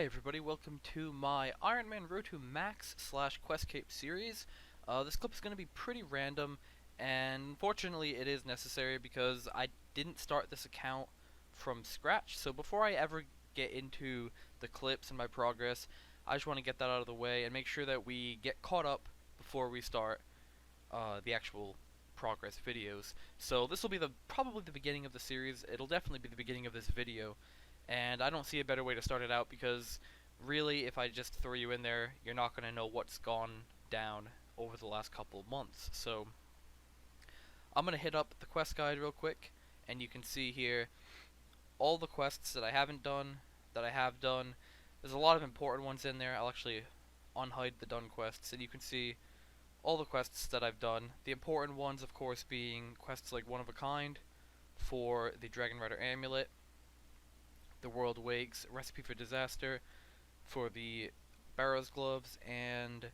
Hi everybody, welcome to my Ironman Road to Max / Questcape series. This clip is going to be pretty random, and unfortunately it is necessary because I didn't start this account from scratch. So before I ever get into the clips and my progress, I just want to get that out of the way and make sure that we get caught up before we start the actual progress videos. So this will be probably the beginning of the series. It'll definitely be the beginning of this video. And I don't see a better way to start it out because really if I just throw you in there, you're not going to know what's gone down over the last couple of months. So I'm going to hit up the quest guide real quick, and you can see here all the quests that I haven't done, that I have done. There's a lot of important ones in there. I'll actually unhide the done quests, and you can see all the quests that I've done. The important ones, of course, being quests like One of a Kind for the Dragon Rider Amulet, the World Wakes, Recipe for Disaster for the Barrow's Gloves, and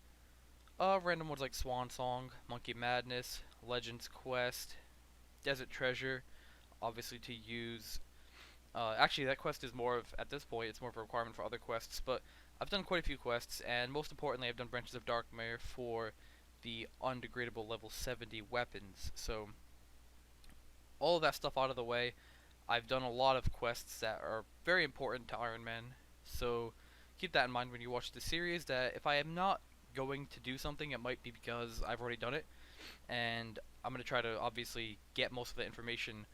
random ones like Swan Song, Monkey Madness, Legends Quest, Desert Treasure, obviously to use. Actually, that quest is more of, at this point, it's more of a requirement for other quests, but I've done quite a few quests, and most importantly, I've done Branches of Darkmere for the undegradable level 70 weapons. So, all of that stuff out of the way, I've done a lot of quests that are very important to Ironman, so keep that in mind when you watch the series, that if I am not going to do something, it might be because I've already done it, and I'm going to try to obviously get most of the information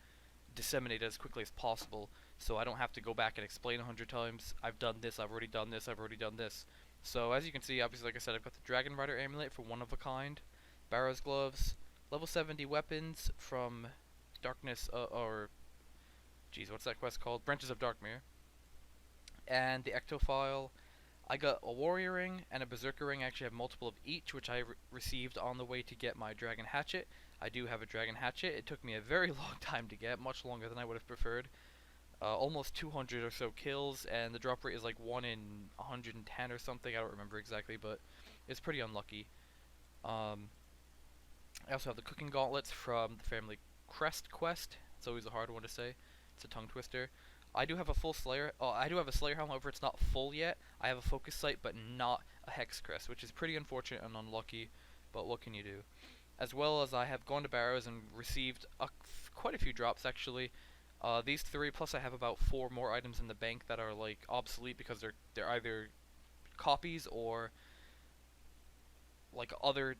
disseminated as quickly as possible, so I don't have to go back and explain 100 times, I've done this, I've already done this, I've already done this. So as you can see, obviously like I said, I've got the Dragon Rider Amulet for One of a Kind, Barrow's Gloves, level 70 weapons from Darkness, what's that quest called? Branches of Darkmere. And the Ectophile. I got a Warrior Ring and a Berserker Ring. I actually have multiple of each, which I received on the way to get my Dragon Hatchet. I do have a Dragon Hatchet. It took me a very long time to get, much longer than I would have preferred. Almost 200 or so kills, and the drop rate is like 1 in 110 or something. I don't remember exactly, but it's pretty unlucky. I also have the Cooking Gauntlets from the Family Crest quest. It's always a hard one to say. It's a tongue twister. I do have a full Slayer. Oh, I do have a Slayer helm, however, it's not full yet. I have a Focus Sight, but not a Hex Crest, which is pretty unfortunate and unlucky. But what can you do? As well as I have gone to Barrows and received quite a few drops actually. These three, plus I have about 4 more items in the bank that are like obsolete because they're either copies or like other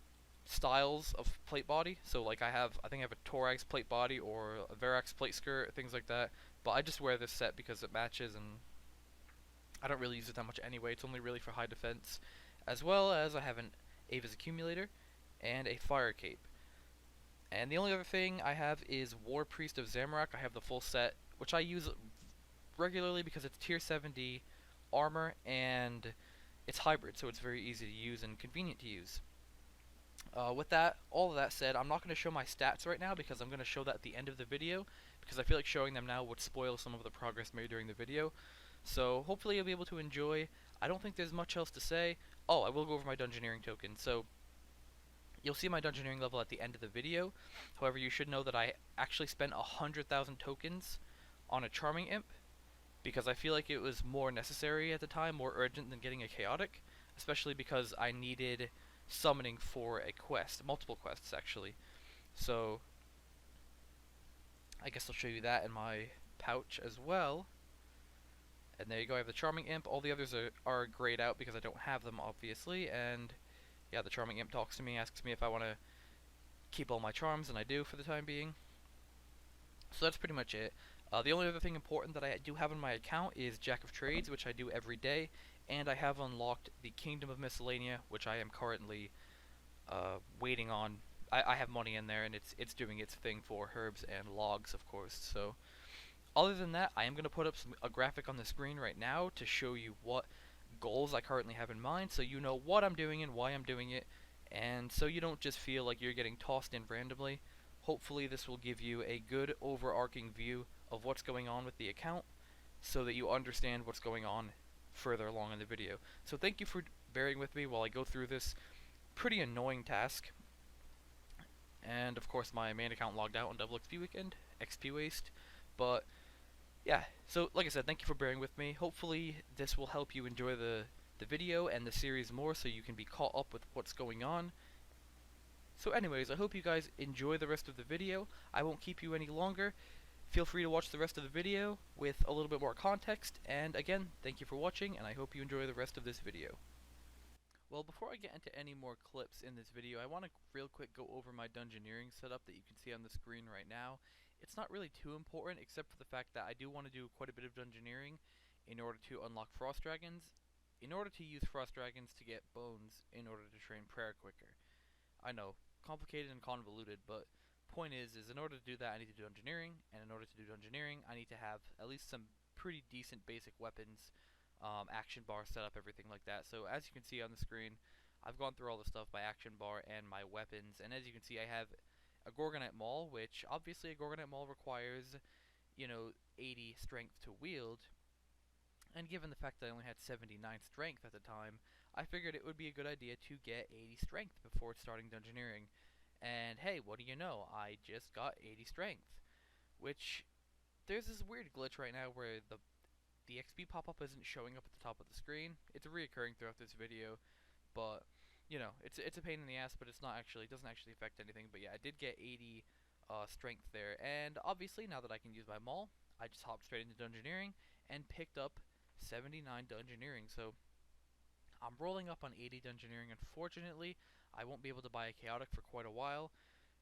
styles of plate body. So like I think I have a Torax plate body or a Verax plate skirt, things like that. But I just wear this set because it matches, and I don't really use it that much anyway. It's only really for high defense. As well as I have an Ava's Accumulator and a Fire Cape. And the only other thing I have is War Priest of Zamorak. I have the full set, which I use regularly because it's tier 70 armor and it's hybrid, so it's very easy to use and convenient to use. With all of that said, I'm not going to show my stats right now because I'm going to show that at the end of the video, because I feel like showing them now would spoil some of the progress made during the video. So hopefully you'll be able to enjoy. I don't think there's much else to say. Oh, I will go over my Dungeoneering token. So you'll see my Dungeoneering level at the end of the video. However, you should know that I actually spent 100,000 tokens on a Charming Imp, because I feel like it was more necessary at the time, more urgent than getting a Chaotic, especially because I needed summoning for a quest, multiple quests actually. So I guess I'll show you that in my pouch as well. And there you go, I have the Charming Imp. All the others are grayed out because I don't have them, obviously. And yeah, the Charming Imp talks to me, asks me if I want to keep all my charms, and I do for the time being. So that's pretty much it. The only other thing important that I do have on my account is Jack of Trades, which I do every day, and I have unlocked the Kingdom of Miscellanea, which I am currently waiting on. I have money in there, and it's doing its thing for herbs and logs, of course. So other than that, I am going to put up a graphic on the screen right now to show you what goals I currently have in mind, so you know what I'm doing and why I'm doing it, and so you don't just feel like you're getting tossed in randomly. Hopefully this will give you a good overarching view of what's going on with the account, so that you understand what's going on further along in the video. So thank you for bearing with me while I go through this pretty annoying task. And of course my main account logged out on double XP weekend, XP waste, but Yeah, so like I said, thank you for bearing with me. Hopefully this will help you enjoy the video and the series more so you can be caught up with what's going on. So anyways, I hope you guys enjoy the rest of the video. I won't keep you any longer. Feel free to watch the rest of the video with a little bit more context, and again, thank you for watching, and I hope you enjoy the rest of this video. Well, before I get into any more clips in this video, I want to real quick go over my Dungeoneering setup that you can see on the screen right now. It's not really too important, except for the fact that I do want to do quite a bit of Dungeoneering in order to unlock Frost Dragons, in order to use Frost Dragons to get bones in order to train prayer quicker. I know, complicated and convoluted, but point is in order to do that, I need to do Dungeoneering, and in order to do Dungeoneering, I need to have at least some pretty decent basic weapons, action bar setup, everything like that. So as you can see on the screen, I've gone through all the stuff, my action bar and my weapons, and as you can see, I have a Gorgonite Maul, which obviously a Gorgonite Maul requires, 80 strength to wield, and given the fact that I only had 79 strength at the time, I figured it would be a good idea to get 80 strength before starting Dungeoneering. And hey, what do you know? I just got 80 strength. Which, there's this weird glitch right now where the XP pop-up isn't showing up at the top of the screen. It's reoccurring throughout this video, but, it's a pain in the ass, but it doesn't actually affect anything. But yeah, I did get 80 strength there, and obviously, now that I can use my Maul, I just hopped straight into Dungeoneering and picked up 79 Dungeoneering, so I'm rolling up on 80 Dungeoneering. Unfortunately, I won't be able to buy a Chaotic for quite a while,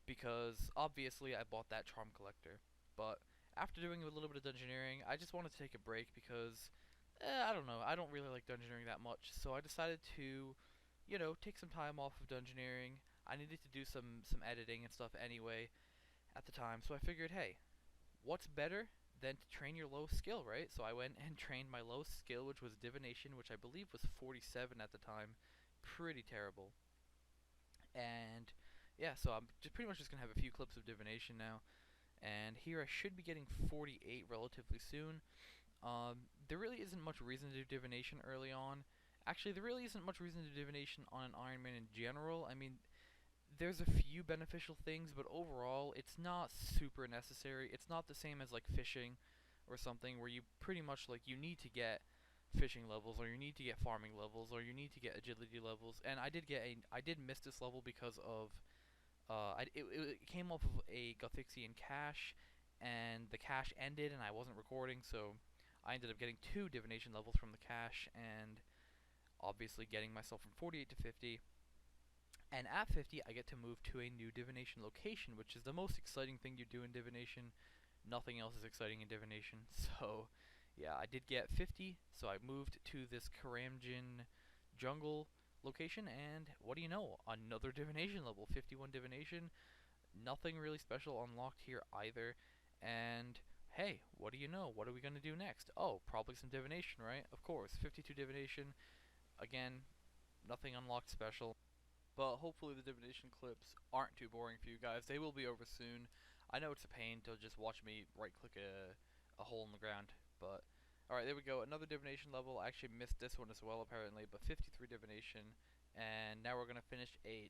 because obviously I bought that Charm Collector. But after doing a little bit of Dungeoneering, I just wanted to take a break because, I don't know, I don't really like Dungeoneering that much, so I decided to, take some time off of Dungeoneering. I needed to do some editing and stuff anyway at the time, so I figured, hey, what's better than to train your lowest skill, right? So I went and trained my lowest skill, which was Divination, which I believe was 47 at the time. Pretty terrible. And yeah, so I'm just pretty much just gonna have a few clips of Divination now. And here I should be getting 48 relatively soon. There really isn't much reason to do Divination early on. Actually, there really isn't much reason to do Divination on an Ironman in general. I mean, there's a few beneficial things, but overall, it's not super necessary. It's not the same as like fishing or something where you pretty much like you need to get fishing levels, or you need to get farming levels, or you need to get agility levels. And I did miss this level because of it came off of a Gothixian cache, and the cache ended, and I wasn't recording, so I ended up getting 2 divination levels from the cache, and obviously getting myself from 48 to 50. And at 50, I get to move to a new divination location, which is the most exciting thing you do in divination. Nothing else is exciting in divination. So, yeah, I did get 50, so I moved to this Karamjin jungle location, and what do you know? Another divination level, 51 divination. Nothing really special unlocked here either. And hey, what do you know? What are we going to do next? Oh, probably some divination, right? Of course, 52 divination. Again, nothing unlocked special. But hopefully the divination clips aren't too boring for you guys. They will be over soon. I know it's a pain to just watch me right-click a hole in the ground, but alright, there we go. Another divination level. I actually missed this one as well, apparently, but 53 divination. And now we're going to finish a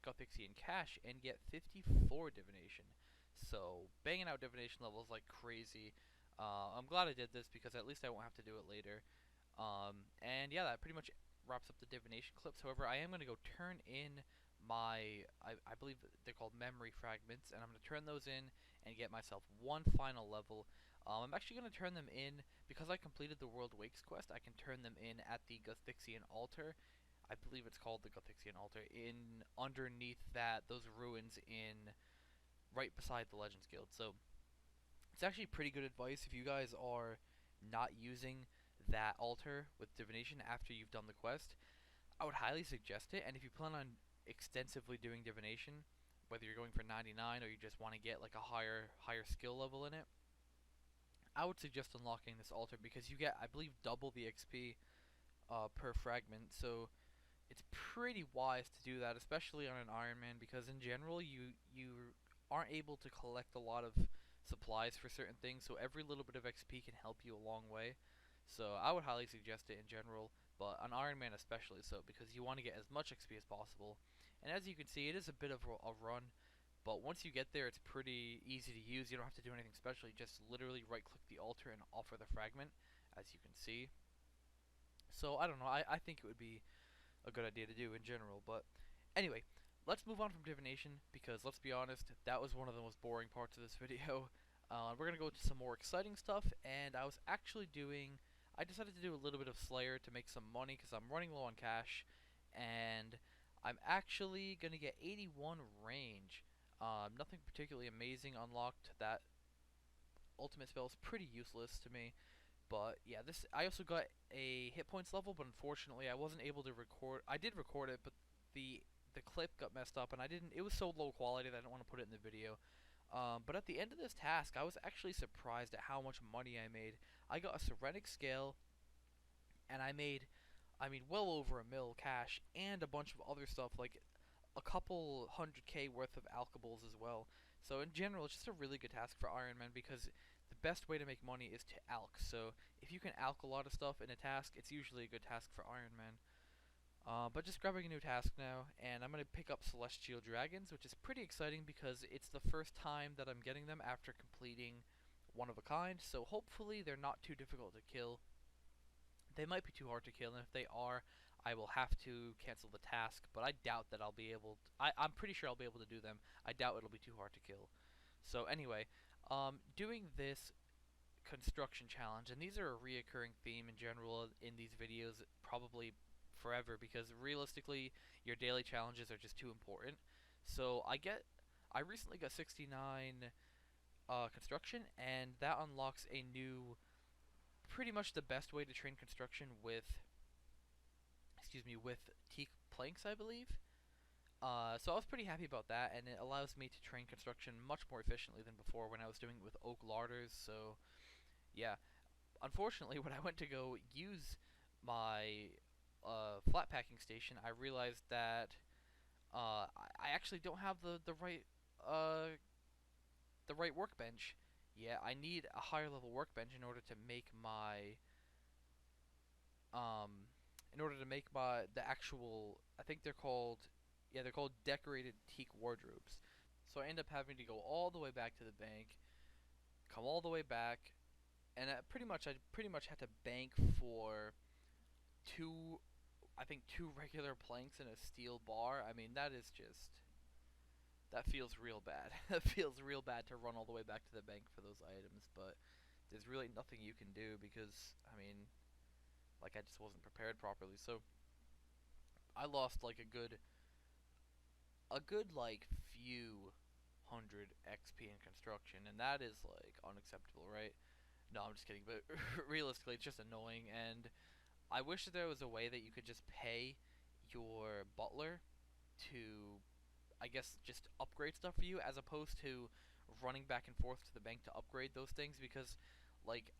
Gothixian cache and get 54 divination. So, banging out divination levels like crazy. I'm glad I did this because at least I won't have to do it later. And yeah, that pretty much wraps up the divination clips. However, I am going to go turn in I believe they're called memory fragments, and I'm going to turn those in and get myself one final level. I'm actually going to turn them in, because I completed the World Wakes quest, I can turn them in at the Gothixian altar. I believe it's called the Gothixian altar, in underneath those ruins in right beside the Legends Guild. So it's actually pretty good advice if you guys are not using that altar with divination after you've done the quest. I would highly suggest it, and if you plan on extensively doing divination, whether you're going for 99 or you just want to get like a higher skill level in it, I would suggest unlocking this altar because you get, I believe, double the XP per fragment. So it's pretty wise to do that, especially on an Ironman, because in general you aren't able to collect a lot of supplies for certain things, so every little bit of XP can help you a long way. So I would highly suggest it in general, but on Ironman especially so, because you want to get as much XP as possible. And as you can see, it is a bit of a run, But once you get there, it's pretty easy to use. You don't have to do anything special. You just literally right-click the altar and offer the fragment, as you can see. So I don't know. I think it would be a good idea to do in general. But anyway, let's move on from divination because let's be honest, that was one of the most boring parts of this video. We're gonna go to some more exciting stuff, and I decided to do a little bit of Slayer to make some money because I'm running low on cash, and I'm actually gonna get 81 range. Nothing particularly amazing unlocked. That ultimate spell is pretty useless to me. But yeah, this I also got a hit points level, but unfortunately I wasn't able to record. I did record it, but the clip got messed up, and I didn't. It was so low quality that I didn't want to put it in the video. But at the end of this task, I was actually surprised at how much money I made. I got a Serenic scale, and I mean, well over a mil cash, and a bunch of other stuff like a couple 100K worth of alkables as well. So in general, it's just a really good task for Ironman because the best way to make money is to alk. So if you can alk a lot of stuff in a task, it's usually a good task for Ironman. But just grabbing a new task now, and I'm going to pick up Celestial Dragons, which is pretty exciting because it's the first time that I'm getting them after completing one of a kind, so hopefully they're not too difficult to kill. They might be too hard to kill, and if they are, I will have to cancel the task, but I doubt that I'll be able to, I'm pretty sure I'll be able to do them. I doubt it'll be too hard to kill. So anyway, doing this construction challenge, and these are a reoccurring theme in general in these videos, probably forever, because realistically, your daily challenges are just too important. So I recently got 69 construction, and that unlocks a new, pretty much the best way to train construction with, with teak planks, I believe. So I was pretty happy about that, and it allows me to train construction much more efficiently than before when I was doing it with oak larders. So yeah, unfortunately, when I went to go use my flat packing station, I realized that I actually don't have uh, the right workbench. Yeah, I need a higher level workbench in order to make my um, the actual, I think they're called, yeah, they're called decorated teak wardrobes. So I end up having to go all the way back to the bank, come all the way back, and I pretty much had to bank for two, I think two regular planks and a steel bar. I mean, that feels real bad. That feels real bad to run all the way back to the bank for those items, but there's really nothing you can do because, I mean, like I just wasn't prepared properly. So I lost like a good like few hundred XP in construction, and that is like unacceptable, right? No, I'm just kidding, but realistically, it's just annoying, and I wish that there was a way that you could just pay your butler to, I guess, just upgrade stuff for you, as opposed to running back and forth to the bank to upgrade those things, because, like,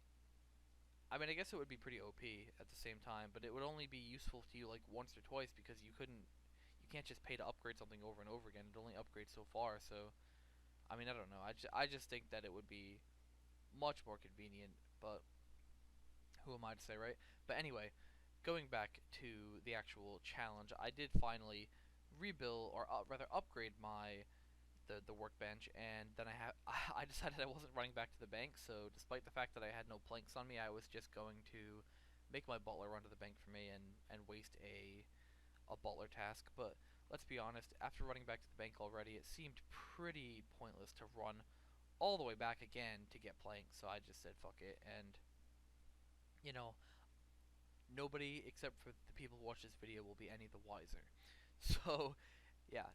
I mean, I guess it would be pretty OP at the same time, but it would only be useful to you, like, once or twice, because you can't just pay to upgrade something over and over again. It only upgrades so far, so, I mean, I don't know. I just think that it would be much more convenient, but who am I to say, right? But anyway, going back to the actual challenge, I did finally rebuild, or rather upgrade the workbench, and then I decided I wasn't running back to the bank. So despite the fact that I had no planks on me, I was just going to make my butler run to the bank for me and waste a butler task. But let's be honest, after running back to the bank already, it seemed pretty pointless to run all the way back again to get planks. So I just said fuck it, and you know, nobody except for the people who watch this video will be any the wiser. So, yeah,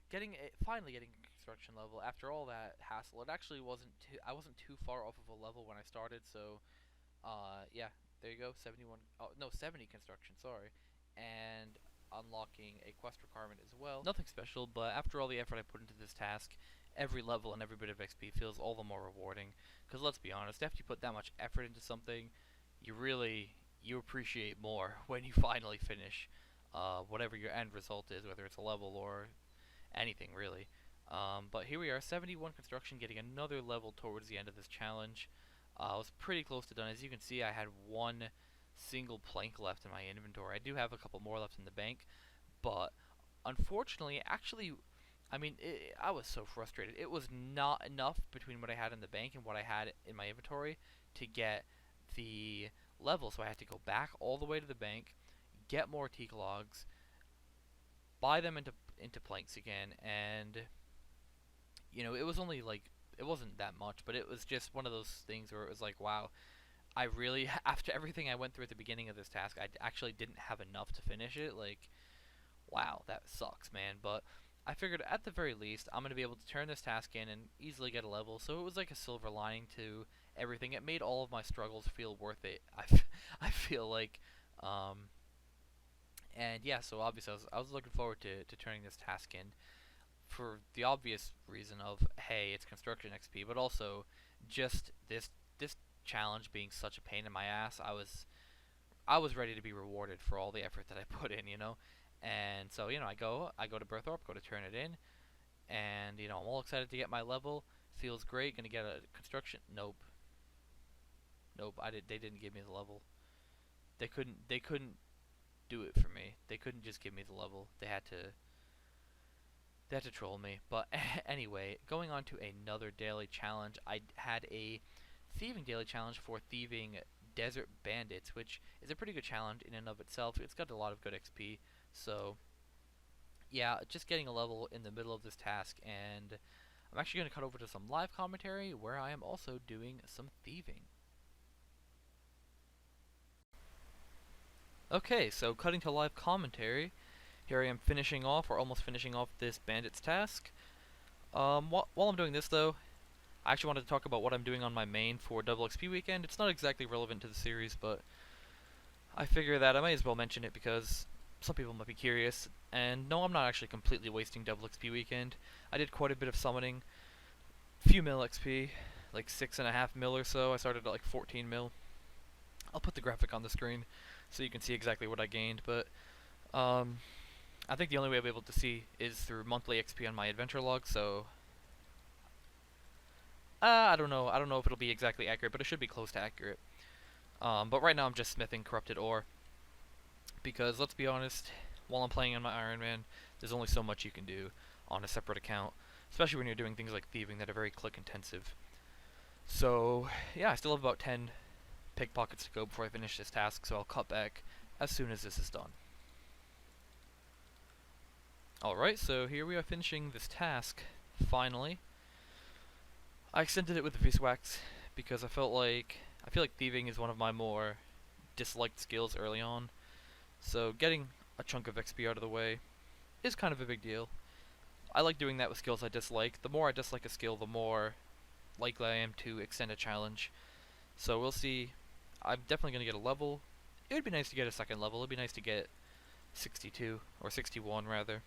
finally getting a construction level after all that hassle. It actually I wasn't too far off of a level when I started. So, yeah, there you go, 71. Oh no, 70 construction. Sorry, and unlocking a quest requirement as well. Nothing special, but after all the effort I put into this task, every level and every bit of XP feels all the more rewarding. Because let's be honest, after you put that much effort into something, you appreciate more when you finally finish whatever your end result is, whether it's a level or anything really. But here we are, 71 construction, getting another level towards the end of this challenge. I was pretty close to done. As you can see, I had one single plank left in my inventory. I do have a couple more left in the bank, but unfortunately, actually, I mean, I was so frustrated. It was not enough between what I had in the bank and what I had in my inventory to get the level, so I had to go back all the way to the bank, get more teak logs, buy them into planks again, and it was only like it wasn't that much, but it was just one of those things where it was like, wow, I really after everything I went through at the beginning of this task, I actually didn't have enough to finish it. Like, wow, that sucks, man. But I figured at the very least I'm gonna be able to turn this task in and easily get a level. So it was like a silver lining to everything. It made all of my struggles feel worth it. I feel like, um, and yeah. So obviously I was looking forward to turning this task in for the obvious reason of, hey, it's construction XP, but also just this challenge being such a pain in my ass. I was ready to be rewarded for all the effort that I put in. And so I go to Berthorpe, go to turn it in, and I'm all excited to get my level. Feels great. Gonna get a construction. Nope, nope. They didn't give me the level. They couldn't do it for me. They couldn't just give me the level. They had to troll me. But anyway, going on to another daily challenge. I had a thieving daily challenge for thieving desert bandits, which is a pretty good challenge in and of itself. It's got a lot of good XP. So yeah, just getting a level in the middle of this task, and I'm actually going to cut over to some live commentary where I am also doing some thieving. Okay, so cutting to live commentary. Here I am finishing off, or almost finishing off, this bandit's task. While I'm doing this, though, I actually wanted to talk about what I'm doing on my main for double XP weekend. It's not exactly relevant to the series, but I figure that I might as well mention it because some people might be curious. And no, I'm not actually completely wasting double XP weekend. I did quite a bit of summoning, few mil XP, like 6.5 mil or so. I started at like 14 mil. I'll put the graphic on the screen so you can see exactly what I gained, but I think the only way I'll be able to see is through monthly XP on my adventure log, so I don't know. I don't know if it'll be exactly accurate, but it should be close to accurate. But right now I'm just smithing corrupted ore because let's be honest, while I'm playing on my Ironman, there's only so much you can do on a separate account, especially when you're doing things like thieving that are very click intensive. So yeah, I still have about 10 pickpockets to go before I finish this task, so I'll cut back as soon as this is done. Alright, so here we are finishing this task, finally. I extended it with the beeswax because I feel like thieving is one of my more disliked skills early on. So getting a chunk of XP out of the way is kind of a big deal. I like doing that with skills I dislike. The more I dislike a skill, the more likely I am to extend a challenge. So we'll see. I'm definitely going to get a level. It would be nice to get a second level. It would be nice to get 62, or 61 rather.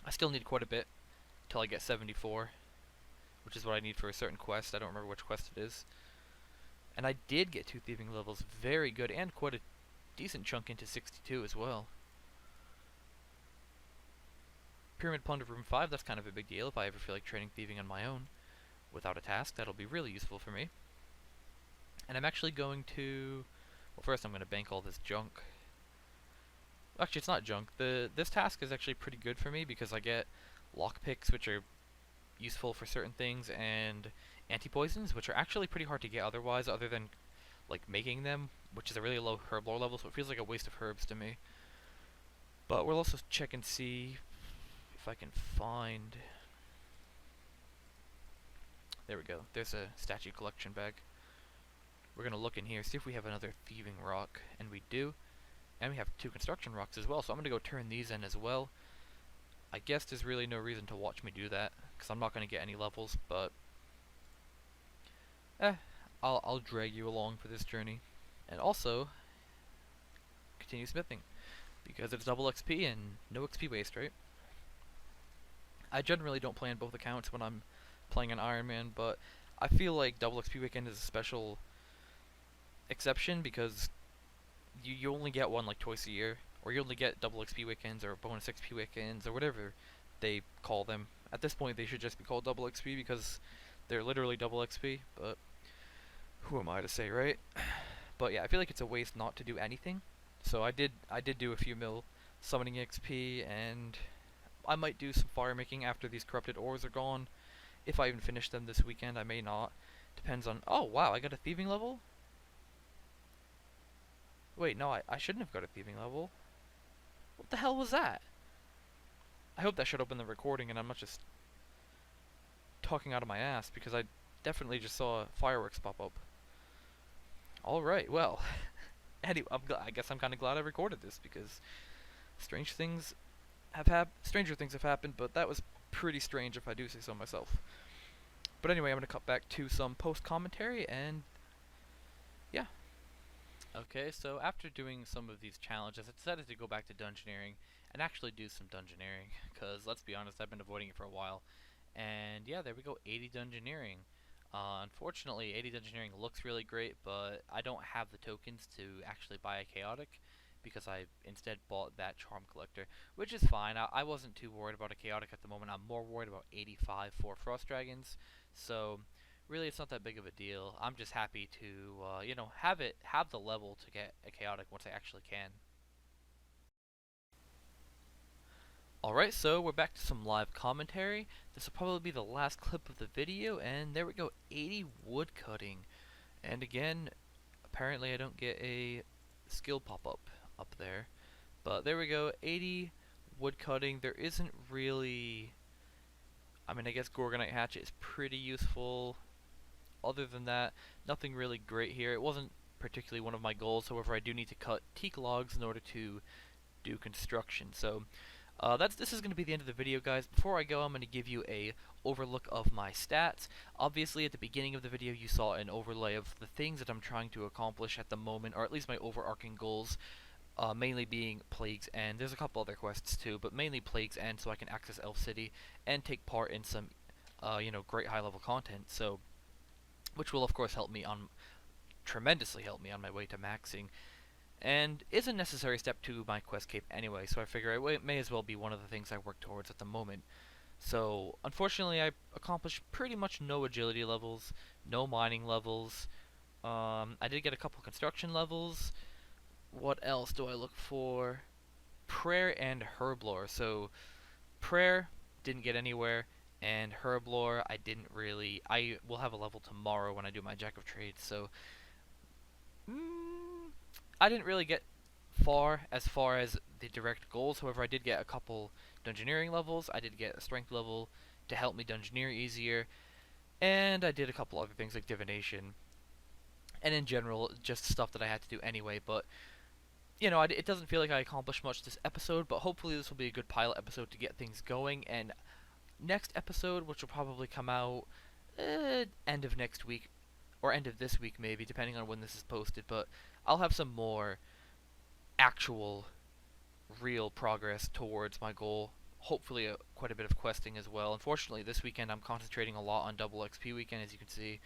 I still need quite a bit till I get 74, which is what I need for a certain quest. I don't remember which quest it is. And I did get 2 thieving levels, very good, and quite a decent chunk into 62 as well. Pyramid Plunder Room 5, that's kind of a big deal if I ever feel like training thieving on my own without a task. That'll be really useful for me. And I'm actually going to... Well, first I'm going to bank all this junk. Actually, it's not junk. This task is actually pretty good for me because I get lockpicks, which are useful for certain things, and anti-poisons, which are actually pretty hard to get otherwise, other than like making them, which is a really low herb lore level, so it feels like a waste of herbs to me. But we'll also check and see if I can find... There we go. There's a statue collection bag. We're going to look in here, see if we have another thieving rock, and we do. And we have 2 construction rocks as well, so I'm going to go turn these in as well. I guess there's really no reason to watch me do that, because I'm not going to get any levels, but... I'll drag you along for this journey. And also, continue smithing, because it's double XP and no XP waste, right? I generally don't play on both accounts when I'm playing an Ironman, but I feel like double XP weekend is a special exception because you only get one like twice a year, or you only get double XP weekends or bonus XP weekends or whatever they call them. At this point, they should just be called double XP because they're literally double XP, but who am I to say, right? But yeah, I feel like it's a waste not to do anything. So I did do a few mil summoning XP, and I might do some fire making after these corrupted ores are gone. If I even finish them this weekend, I may not. Depends on... Oh, wow, I got a thieving level? Wait, no, I shouldn't have got a thieving level. What the hell was that? I hope that showed up in the recording and I'm not just talking out of my ass, because I definitely just saw fireworks pop up. Alright, well, anyway, I guess I'm kind of glad I recorded this, because stranger things have happened, but that was pretty strange if I do say so myself. But anyway, I'm going to cut back to some post-commentary, and yeah. Okay, so after doing some of these challenges, I decided to go back to Dungeoneering and actually do some Dungeoneering, because let's be honest, I've been avoiding it for a while. And yeah, there we go, 80 Dungeoneering. Unfortunately, 80 Dungeoneering looks really great, but I don't have the tokens to actually buy a Chaotic, because I instead bought that Charm Collector, which is fine. I wasn't too worried about a Chaotic at the moment. I'm more worried about 85 for Frost Dragons, so really it's not that big of a deal. I'm just happy to, you know, have the level to get a Chaotic once I actually can. Alright, so we're back to some live commentary. This will probably be the last clip of the video, and there we go, 80 wood cutting. And again, apparently I don't get a skill pop-up up there. But there we go, 80 wood cutting. There isn't really... I mean, I guess Gorgonite Hatchet is pretty useful. Other than that, nothing really great here. It wasn't particularly one of my goals, however I do need to cut teak logs in order to do construction. So this is going to be the end of the video, guys. Before I go, I'm going to give you a overlook of my stats. Obviously, at the beginning of the video, you saw an overlay of the things that I'm trying to accomplish at the moment, or at least my overarching goals, mainly being Plague's End. There's a couple other quests too, but mainly Plague's End, so I can access Elf City and take part in some, you know, great high-level content. So, which will of course tremendously help me on my way to maxing. And is a necessary step to my quest cape anyway, so I figure it may as well be one of the things I work towards at the moment. So, unfortunately, I accomplished pretty much no agility levels, no mining levels. I did get a couple construction levels. What else do I look for? Prayer and Herblore. So, Prayer didn't get anywhere, and Herblore I didn't really... I will have a level tomorrow when I do my Jack of Trades, so... I didn't really get as far as the direct goals. However, I did get a couple Dungeoneering levels. I did get a strength level to help me Dungeoneer easier. And I did a couple other things like Divination. And in general, just stuff that I had to do anyway. But, you know, it doesn't feel like I accomplished much this episode. But hopefully this will be a good pilot episode to get things going. And next episode, which will probably come out end of next week. Or end of this week maybe, depending on when this is posted. But I'll have some more actual, real progress towards my goal. Hopefully quite a bit of questing as well. Unfortunately, this weekend I'm concentrating a lot on double XP weekend, as you can see.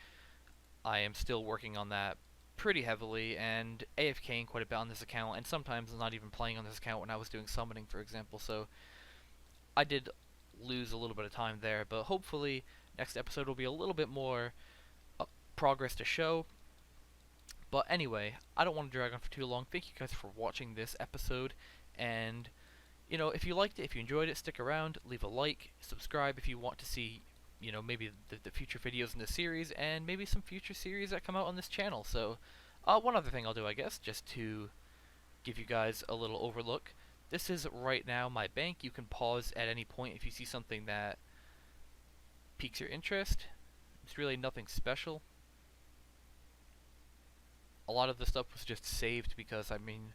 I am still working on that pretty heavily, and AFKing quite a bit on this account, and sometimes not even playing on this account when I was doing summoning, for example. So I did lose a little bit of time there, but hopefully next episode will be a little bit more progress to show. But anyway, I don't want to drag on for too long. Thank you guys for watching this episode, and you know, if you liked it, if you enjoyed it, stick around, leave a like, subscribe if you want to see, you know, maybe the future videos in this series, and maybe some future series that come out on this channel. So one other thing I'll do, I guess, just to give you guys a little overlook. This is right now my bank. You can pause at any point if you see something that piques your interest. It's really nothing special. A lot of the stuff was just saved because, I mean,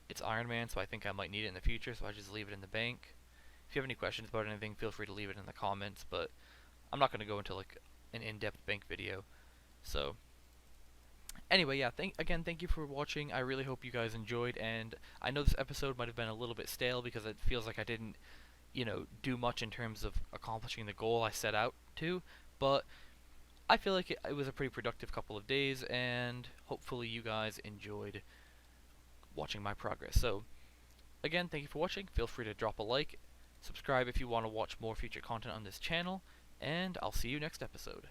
it's Ironman, so I think I might need it in the future, so I just leave it in the bank. If you have any questions about anything, feel free to leave it in the comments, but I'm not going to go into like an in-depth bank video. So anyway, yeah, thank you for watching. I really hope you guys enjoyed, and I know this episode might have been a little bit stale because it feels like I didn't, you know, do much in terms of accomplishing the goal I set out to, but I feel like it was a pretty productive couple of days, and hopefully you guys enjoyed watching my progress. So, again, thank you for watching. Feel free to drop a like, subscribe if you want to watch more future content on this channel, and I'll see you next episode.